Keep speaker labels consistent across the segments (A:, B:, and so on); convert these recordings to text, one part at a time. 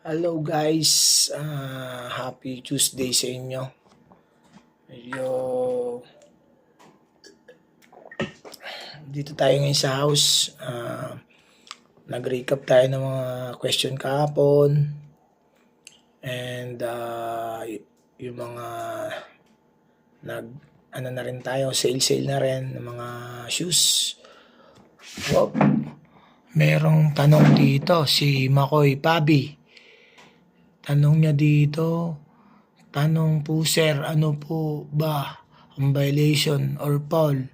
A: Hello guys, happy Tuesday sa inyo. Medyo dito tayo ngayon sa house. Nag-recap tayo ng mga question kahapon. And yung mga ano na rin tayo, sale na rin ng mga shoes. Wow. Merong tanong dito si Makoy Pabi. Tanong niya dito, tanong po sir, ano po ba ang violation or foul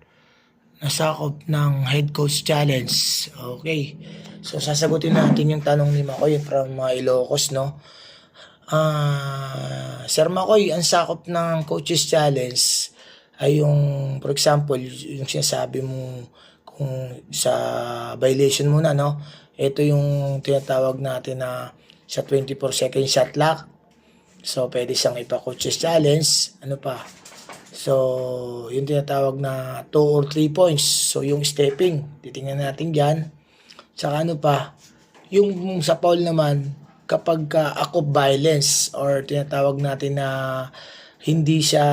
A: na sakop ng head coach challenge? Okay, so sasagutin natin yung tanong ni Makoy from Ilocos, no? Sir Makoy, ang sakop ng coaches challenge ay yung, for example, yung sinasabi mo kung sa violation muna, no? Ito yung tinatawag natin na sa 24-second shot clock. So, pwede siyang ipa-coaches challenge. Ano pa? So, yung tinatawag na 2 or 3 points. So, yung stepping. Titingnan natin dyan. Tsaka ano pa? Yung sa foul naman, kapag act of violence or tinatawag natin na hindi siya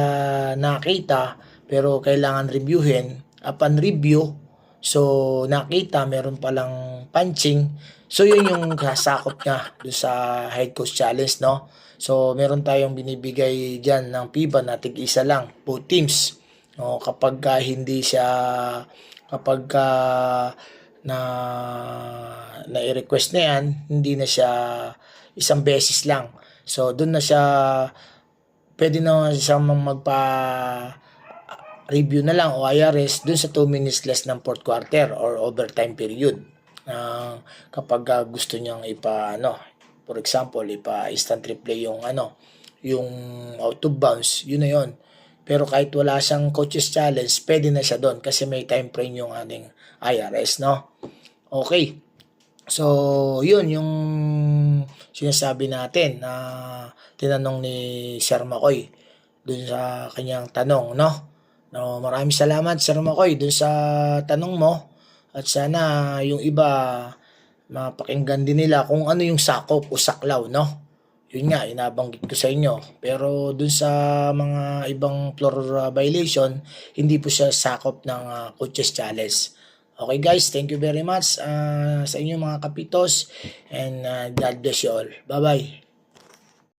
A: nakita pero kailangan reviewin. Upon review, so nakita meron palang punching. So yun yung kasakop niya doon sa head coach challenge, no? So meron tayong binibigay diyan ng FIBA na tig-isa lang, both teams. No, kapag hindi siya na i-request na yan, hindi na siya isang beses lang. So doon na siya pwede na siyang magpa-review na lang o IRS dun sa 2 minutes less ng fourth quarter or overtime period. Kapag gusto niyang for example, instant replay yung yung out of bounds, yun na yun. Pero kahit wala siyang coaches challenge, pwede na siya doon kasi may time frame yung ating IRS, no? Okay. So, yun yung sinasabi natin na tinanong ni Sir Makoy dun sa kanyang tanong, no? No, maraming salamat Sir Makoy dun sa tanong mo at sana yung iba mapakinggan din nila kung ano yung sakop o saklaw, no? Yun nga, inabanggit ko sa inyo. Pero dun sa mga ibang floor violation, hindi po siya sakop ng coaches challenge. Okay guys, thank you very much sa inyo mga kapitos and God bless you all. Bye-bye.